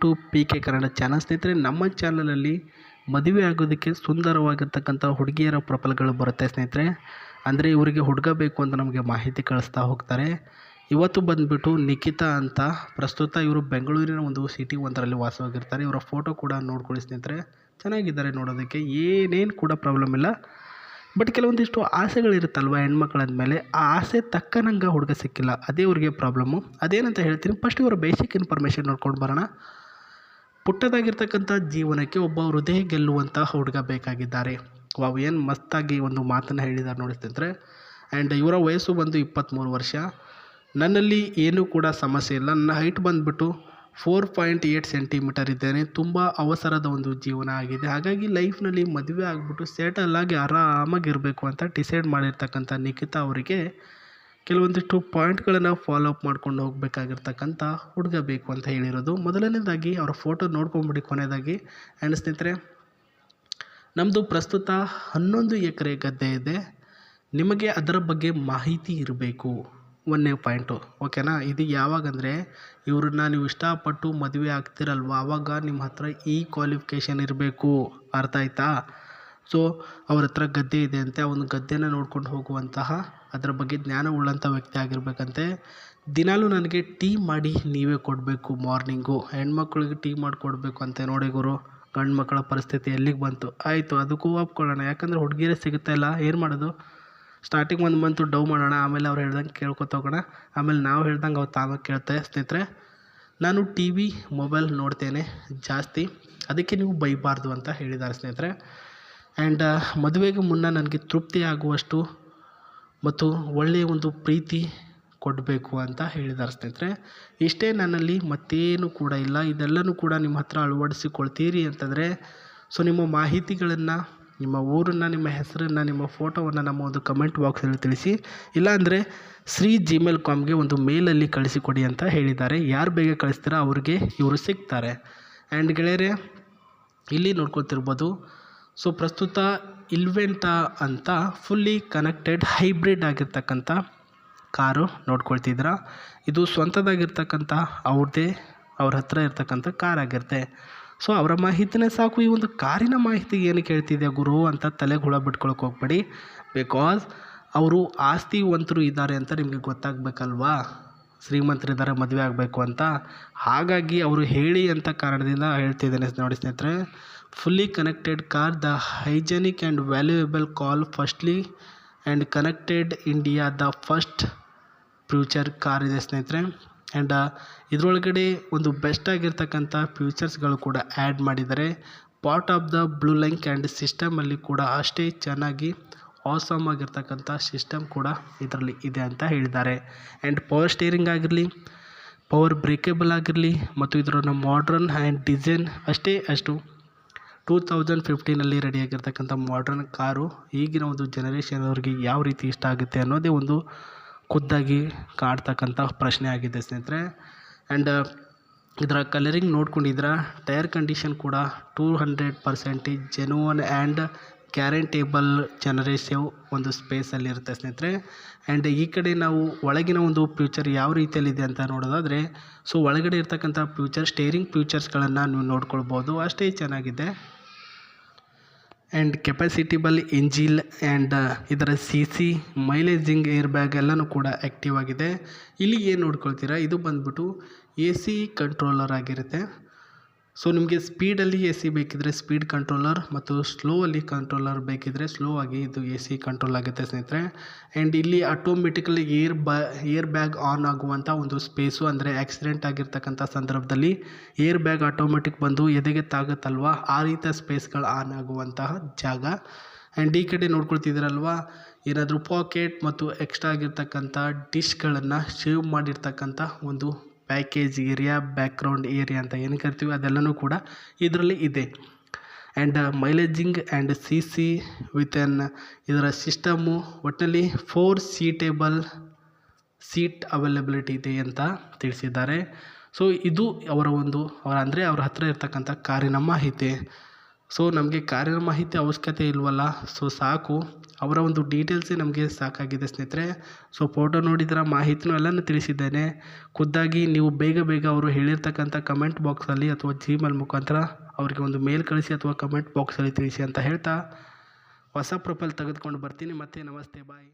To P K Kannada channel. ಸ್ನೇಹಿತರೆ, ನಮ್ಮ ಚಾನಲಲ್ಲಿ ಮದುವೆ ಆಗೋದಕ್ಕೆ ಸುಂದರವಾಗಿರ್ತಕ್ಕಂಥ ಹುಡುಗಿಯರ ಪ್ರೊಫೈಲ್ಗಳು ಬರುತ್ತೆ ಸ್ನೇಹಿತರೆ. ಅಂದರೆ ಇವರಿಗೆ ಹುಡುಗ ಬೇಕು ಅಂತ ನಮಗೆ ಮಾಹಿತಿ ಕಳಿಸ್ತಾ ಹೋಗ್ತಾರೆ. ಇವತ್ತು ಬಂದುಬಿಟ್ಟು ನಿಖಿತಾ ಅಂತ, ಪ್ರಸ್ತುತ ಇವರು ಬೆಂಗಳೂರಿನ ಒಂದು ಸಿಟಿ ಒಂದರಲ್ಲಿ ವಾಸವಾಗಿರ್ತಾರೆ. ಇವರ ಫೋಟೋ ಕೂಡ ನೋಡ್ಕೊಳ್ಳಿ ಸ್ನೇಹಿತರೆ, ಚೆನ್ನಾಗಿದ್ದಾರೆ ನೋಡೋದಕ್ಕೆ, ಏನೇನು ಕೂಡ ಪ್ರಾಬ್ಲಮ್ ಇಲ್ಲ. ಬಟ್ ಕೆಲವೊಂದಿಷ್ಟು ಆಸೆಗಳಿರುತ್ತಲ್ವ ಹೆಣ್ಮಕ್ಳಾದ್ಮೇಲೆ, ಆ ಆಸೆ ತಕ್ಕನಂಗೆ ಹುಡುಗ ಸಿಕ್ಕಿಲ್ಲ, ಅದೇ ಅವ್ರಿಗೆ ಪ್ರಾಬ್ಲಮ್ಮು. ಅದೇನಂತ ಹೇಳ್ತೀನಿ. ಫಸ್ಟ್ ಇವರ ಬೇಸಿಕ್ ಇನ್ಫಾರ್ಮೇಷನ್ ನೋಡ್ಕೊಂಡು ಬರೋಣ. ಪುಟ್ಟದಾಗಿರ್ತಕ್ಕಂಥ ಜೀವನಕ್ಕೆ ಒಬ್ಬ ಹೃದಯ ಗೆಲ್ಲುವಂಥ ಹುಡುಗ ಬೇಕಾಗಿದ್ದಾರೆ. ವಾವ್, ಏನು ಮಸ್ತಾಗಿ ಒಂದು ಮಾತನ್ನು ಹೇಳಿದ್ದಾರೆ ನೋಡಿ ಸ್ನೇಹಿತರೆ. ಆ್ಯಂಡ್ ಇವರ ವಯಸ್ಸು ಬಂದು 23 ವರ್ಷ. ನನ್ನಲ್ಲಿ ಏನೂ ಕೂಡ ಸಮಸ್ಯೆ ಇಲ್ಲ. ನನ್ನ ಹೈಟ್ ಬಂದುಬಿಟ್ಟು 4.8 ಸೆಂಟಿಮೀಟರ್ ಇದ್ದೇನೆ. ತುಂಬ ಅವಸರದ ಒಂದು ಜೀವನ ಆಗಿದೆ. ಹಾಗಾಗಿ ಲೈಫ್ನಲ್ಲಿ ಮದುವೆ ಆಗಿಬಿಟ್ಟು ಸೆಟಲ್ ಆಗಿ ಆರಾಮಾಗಿರಬೇಕು ಅಂತ ಡಿಸೈಡ್ ಮಾಡಿರ್ತಕ್ಕಂಥ ನಿಖಿತಾ ಅವರಿಗೆ ಕೆಲವೊಂದಿಷ್ಟು ಪಾಯಿಂಟ್ಗಳನ್ನು ಫಾಲೋ ಅಪ್ ಮಾಡ್ಕೊಂಡು ಹೋಗಬೇಕಾಗಿರ್ತಕ್ಕಂಥ ಹುಡುಗ ಬೇಕು ಅಂತ ಹೇಳಿರೋದು. ಮೊದಲನೇದಾಗಿ ಅವರ ಫೋಟೋ ನೋಡ್ಕೊಂಬಿಡಿ ಕೊನೆಯದಾಗಿ. ಆ್ಯಂಡ್ ಸ್ನೇಹಿತರೆ, ನಮ್ಮದು ಪ್ರಸ್ತುತ 11 ಎಕರೆ ಗದ್ದೆ ಇದೆ. ನಿಮಗೆ ಅದರ ಬಗ್ಗೆ ಮಾಹಿತಿ ಇರಬೇಕು. 1ನೇ ಪಾಯಿಂಟು, ಓಕೆನಾ. ಇದು ಯಾವಾಗಂದರೆ, ಇವ್ರನ್ನ ನೀವು ಇಷ್ಟಪಟ್ಟು ಮದುವೆ ಆಗ್ತಿರಲ್ವ, ಆವಾಗ ನಿಮ್ಮ ಹತ್ರ ಈ ಕ್ವಾಲಿಫಿಕೇಷನ್ ಇರಬೇಕು. ಅರ್ಥ ಆಯ್ತಾ? ಸೊ ಅವ್ರ ಹತ್ರ ಗದ್ದೆ ಇದೆ ಅಂತೆ, ಆ ಒಂದು ಗದ್ದೆನ ನೋಡ್ಕೊಂಡು ಹೋಗುವಂತಹ, ಅದರ ಬಗ್ಗೆ ಜ್ಞಾನ ಉಳ್ಳಂಥ ವ್ಯಕ್ತಿ ಆಗಿರ್ಬೇಕಂತೆ. ದಿನಾಲೂ ನನಗೆ ಟೀ ಮಾಡಿ ನೀವೇ ಕೊಡಬೇಕು ಮಾರ್ನಿಂಗು. ಹೆಣ್ಮಕ್ಳಿಗೆ ಟೀ ಮಾಡಿಕೊಡ್ಬೇಕು ಅಂತೆ. ನೋಡಿ ಗುರು, ಗಂಡು ಮಕ್ಕಳ ಪರಿಸ್ಥಿತಿ ಎಲ್ಲಿಗೆ ಬಂತು. ಆಯಿತು, ಅದಕ್ಕೂ ಒಪ್ಕೊಳ್ಳೋಣ. ಯಾಕಂದರೆ ಹುಡುಗಿರೇ ಸಿಗುತ್ತಾ ಇಲ್ಲ, ಏನು ಮಾಡೋದು. ಸ್ಟಾರ್ಟಿಂಗ್ 1 ಮಂತು ಡವ್ ಮಾಡೋಣ, ಆಮೇಲೆ ಅವ್ರು ಹೇಳ್ದಂಗೆ ಕೇಳ್ಕೊತ ಹೋಗೋಣ. ಆಮೇಲೆ ನಾವು ಹೇಳ್ದಂಗೆ ಅವ್ರು ತಾವೇ ಕೇಳ್ತಾರೆ. ಸ್ನೇಹಿತರೆ, ನಾನು ಟಿ ವಿ ಮೊಬೈಲ್ ನೋಡ್ತೇನೆ ಜಾಸ್ತಿ, ಅದಕ್ಕೆ ನೀವು ಬೈಬಾರ್ದು ಅಂತ ಹೇಳಿದ್ದಾರೆ ಸ್ನೇಹಿತರೆ. ಆ್ಯಂಡ್ ಮದುವೆಗೆ ಮುನ್ನ ನನಗೆ ತೃಪ್ತಿ ಆಗುವಷ್ಟು ಮತ್ತು ಒಳ್ಳೆಯ ಒಂದು ಪ್ರೀತಿ ಕೊಡಬೇಕು ಅಂತ ಹೇಳಿದ್ದಾರೆ ಸ್ನೇಹಿತರೆ. ಇಷ್ಟೇ, ನನ್ನಲ್ಲಿ ಮತ್ತೇನು ಕೂಡ ಇಲ್ಲ. ಇದೆಲ್ಲನೂ ಕೂಡ ನಿಮ್ಮ ಹತ್ರ ಅಳವಡಿಸಿಕೊಳ್ತೀರಿ ಅಂತಂದರೆ, ಸೊ ನಿಮ್ಮ ಮಾಹಿತಿಗಳನ್ನು, ನಿಮ್ಮ ಊರನ್ನು, ನಿಮ್ಮ ಹೆಸರನ್ನು, ನಿಮ್ಮ ಫೋಟೋವನ್ನು ನಮ್ಮ ಒಂದು ಕಮೆಂಟ್ ಬಾಕ್ಸಲ್ಲಿ ತಿಳಿಸಿ. ಇಲ್ಲಾಂದರೆ gmail.comಗೆ ಒಂದು ಮೇಲಲ್ಲಿ ಕಳಿಸಿಕೊಡಿ ಅಂತ ಹೇಳಿದ್ದಾರೆ. ಯಾರು ಬೇಗ ಕಳಿಸ್ತೀರಾ ಅವ್ರಿಗೆ ಇವರು ಸಿಗ್ತಾರೆ. ಆ್ಯಂಡ್ ಗೆಳೆಯರೆ, ಇಲ್ಲಿ ನೋಡ್ಕೊತಿರ್ಬೋದು. ಸೊ ಪ್ರಸ್ತುತ ಇಲ್ವೆಂಟಾ ಅಂತ ಫುಲ್ಲಿ ಕನೆಕ್ಟೆಡ್ ಹೈಬ್ರಿಡ್ ಆಗಿರ್ತಕ್ಕಂಥ ಕಾರು ನೋಡ್ಕೊಳ್ತಿದ್ದೀರಾ. ಇದು ಸ್ವಂತದಾಗಿರ್ತಕ್ಕಂಥ ಅವ್ರ ಹತ್ರ ಇರ್ತಕ್ಕಂಥ ಕಾರ್ ಆಗಿರುತ್ತೆ. ಸೊ ಅವರ ಮಾಹಿತಿನೇ ಸಾಕು. ಈ ಒಂದು ಕಾರಿನ ಮಾಹಿತಿಗೆ ಏನು ಕೇಳ್ತಿದ್ಯಾ ಗುರು ಅಂತ ತಲೆಗೆ ಹುಳ ಬಿಟ್ಕೊಳಕ್ಕೆ ಹೋಗ್ಬೇಡಿ. ಬಿಕಾಸ್ ಅವರು ಆಸ್ತಿವಂತರು ಇದ್ದಾರೆ ಅಂತ ನಿಮಗೆ ಗೊತ್ತಾಗಬೇಕಲ್ವಾ, ಶ್ರೀಮಂತರಿದ್ದಾರೆ ಮದುವೆ ಆಗಬೇಕು ಅಂತ. ಹಾಗಾಗಿ ಅವರು ಹೇಳಿ ಅಂತ ಕಾರಣದಿಂದ ಹೇಳ್ತಿದ್ದೇನೆ ನೋಡಿ ಸ್ನೇಹಿತರೆ. Fully connected car, the hygienic and valuable call firstly and connected India, the first future car ಇದೆ ಸ್ನೇಹಿತರೆ. ಆ್ಯಂಡ್ ಇದರೊಳಗಡೆ ಒಂದು ಬೆಸ್ಟ್ ಆಗಿರ್ತಕ್ಕಂಥ ಫ್ಯೂಚರ್ಸ್ಗಳು ಕೂಡ ಆ್ಯಡ್ ಮಾಡಿದ್ದಾರೆ. Part of the blue link and ಸಿಸ್ಟಮಲ್ಲಿ ಕೂಡ ಅಷ್ಟೇ ಚೆನ್ನಾಗಿ ಆಸಮ್ ಆಗಿರ್ತಕ್ಕಂಥ ಸಿಸ್ಟಮ್ ಕೂಡ ಇದರಲ್ಲಿ ಇದೆ ಅಂತ ಹೇಳಿದ್ದಾರೆ. ಆ್ಯಂಡ್ ಪವರ್ ಸ್ಟೇರಿಂಗ್ ಆಗಿರಲಿ, ಪವರ್ ಬ್ರೇಕೇಬಲ್ ಆಗಿರಲಿ, ಮತ್ತು ಇದರ ಮಾಡ್ರನ್ ಆ್ಯಂಡ್ ಡಿಸೈನ್ ಅಷ್ಟು 2015ನಲ್ಲಿ ರೆಡಿಯಾಗಿರ್ತಕ್ಕಂಥ ಮಾಡ್ರನ್ ಕಾರು ಈಗಿನ ಒಂದು ಜನರೇಷನ್ ಅವ್ರಿಗೆ ಯಾವ ರೀತಿ ಇಷ್ಟ ಆಗುತ್ತೆ ಅನ್ನೋದೇ ಒಂದು ಖುದ್ದಾಗಿ ಕಾಡ್ತಕ್ಕಂಥ ಪ್ರಶ್ನೆ ಆಗಿದೆ ಸ್ನೇಹಿತರೆ. ಆ್ಯಂಡ್ ಇದರ ಕಲರಿಂಗ್ ನೋಡ್ಕೊಂಡಿದ್ರೆ, ಟೈರ್ ಕಂಡೀಷನ್ ಕೂಡ 200% ಜೆನ್ಯೂನ್ ಆ್ಯಂಡ್ ಗ್ಯಾರಂಟೇಬಲ್ ಜನರೇಟಿವ್ ಒಂದು ಸ್ಪೇಸಲ್ಲಿರುತ್ತೆ ಸ್ನೇಹಿತರೆ. ಆ್ಯಂಡ್ ಈ ಕಡೆ ನಾವು ಒಳಗಿನ ಒಂದು ಫ್ಯೂಚರ್ ಯಾವ ರೀತಿಯಲ್ಲಿದೆ ಅಂತ ನೋಡೋದಾದರೆ, ಸೊ ಒಳಗಡೆ ಇರ್ತಕ್ಕಂಥ ಸ್ಟೇರಿಂಗ್ ಫ್ಯೂಚರ್ಸ್ಗಳನ್ನು ನೀವು ನೋಡ್ಕೊಳ್ಬೋದು, ಅಷ್ಟೇ ಚೆನ್ನಾಗಿದೆ. ಆ್ಯಂಡ್ ಕೆಪಾಸಿಟಿಬಲ್ ಇಂಜಿನ್ ಆ್ಯಂಡ್ ಇದರ CC ಮೈಲೇಜಿಂಗ್ ಏರ್ ಬ್ಯಾಗ್ ಎಲ್ಲನೂ ಕೂಡ ಆ್ಯಕ್ಟಿವ್ ಆಗಿದೆ. ಇಲ್ಲಿ ಏನು ನೋಡ್ಕೊಳ್ತೀರಾ, ಇದು ಬಂದ್ಬಿಟ್ಟು AC ಕಂಟ್ರೋಲರ್ ಆಗಿರುತ್ತೆ. ಸೊ ನಿಮಗೆ ಸ್ಪೀಡಲ್ಲಿ AC ಬೇಕಿದ್ರೆ ಸ್ಪೀಡ್ ಕಂಟ್ರೋಲರ್, ಮತ್ತು ಸ್ಲೋ ಅಲ್ಲಿ ಕಂಟ್ರೋಲರ್ ಬೇಕಿದ್ರೆ ಸ್ಲೋ ಆಗಿ ಇದು AC ಕಂಟ್ರೋಲ್ ಆಗುತ್ತೆ ಸ್ನೇಹಿತರೆ. ಆ್ಯಂಡ್ ಇಲ್ಲಿ ಆಟೋಮೆಟಿಕಲಿ ಏರ್ ಬ್ಯಾಗ್ ಆನ್ ಆಗುವಂಥ ಒಂದು ಸ್ಪೇಸು, ಅಂದರೆ ಆಕ್ಸಿಡೆಂಟ್ ಆಗಿರ್ತಕ್ಕಂಥ ಸಂದರ್ಭದಲ್ಲಿ ಏರ್ ಬ್ಯಾಗ್ ಆಟೋಮೆಟಿಕ್ ಬಂದು ಎದೆಗೆ ತಾಗುತ್ತಲ್ವ, ಆ ರೀತಿಯ ಸ್ಪೇಸ್ಗಳು ಆನ್ ಆಗುವಂತಹ ಜಾಗ. ಆ್ಯಂಡ್ ಈ ಕಡೆ ನೋಡ್ಕೊಳ್ತಿದ್ದೀರಲ್ವ, ಏನಾದರೂ ಪಾಕೆಟ್ ಮತ್ತು ಎಕ್ಸ್ಟ್ರಾ ಆಗಿರ್ತಕ್ಕಂಥ ಡಿಶ್ಗಳನ್ನು ಸೇವ್ ಮಾಡಿರ್ತಕ್ಕಂಥ ಒಂದು ಪ್ಯಾಕೇಜ್ ಏರಿಯಾ, ಬ್ಯಾಕ್ಗ್ರೌಂಡ್ ಏರಿಯಾ ಅಂತ ಏನು ಕರಿತೀವಿ, ಅದೆಲ್ಲನೂ ಕೂಡ ಇದರಲ್ಲಿ ಇದೆ. ಆ್ಯಂಡ್ ಮೈಲೇಜಿಂಗ್ ಆ್ಯಂಡ್ CC ವಿತ್ ಇದರ ಸಿಸ್ಟಮು, ಒಟ್ಟಿನಲ್ಲಿ 4 ಸೀಟ್ ಅವೈಲಬಿಲಿಟಿ ಇದೆ ಅಂತ ತಿಳಿಸಿದ್ದಾರೆ. ಸೊ ಇದು ಅವ್ರ ಹತ್ರ ಇರ್ತಕ್ಕಂಥ ಕಾರಿನ ಮಾಹಿತಿ. ಸೊ ನಮಗೆ ಕಾರಿನ ಮಾಹಿತಿ ಅವಶ್ಯಕತೆ ಇಲ್ವಲ್ಲ, ಸೊ ಸಾಕು ಅವರ ಒಂದು ಡೀಟೇಲ್ಸೇ ನಮಗೆ ಸಾಕಾಗಿದೆ ಸ್ನೇಹಿತರೆ. ಸೊ ಫೋಟೋ ನೋಡಿದ್ರೆ ಮಾಹಿತಿನೂ ಎಲ್ಲನೂ ತಿಳಿಸಿದ್ದೇನೆ. ಖುದ್ದಾಗಿ ನೀವು ಬೇಗ ಅವರು ಹೇಳಿರ್ತಕ್ಕಂಥ ಕಮೆಂಟ್ ಬಾಕ್ಸಲ್ಲಿ ಅಥವಾ ಜಿಮೇಲ್ ಮುಖಾಂತರ ಅವರಿಗೆ ಒಂದು ಮೇಲ್ ಕಳಿಸಿ ಅಥವಾ ಕಮೆಂಟ್ ಬಾಕ್ಸಲ್ಲಿ ತಿಳಿಸಿ ಅಂತ ಹೇಳ್ತಾ ಹೊಸ ಪ್ರೊಫೈಲ್ ತೆಗೆದುಕೊಂಡು ಬರ್ತೀನಿ. ಮತ್ತೆ ನಮಸ್ತೆ, ಬಾಯ್.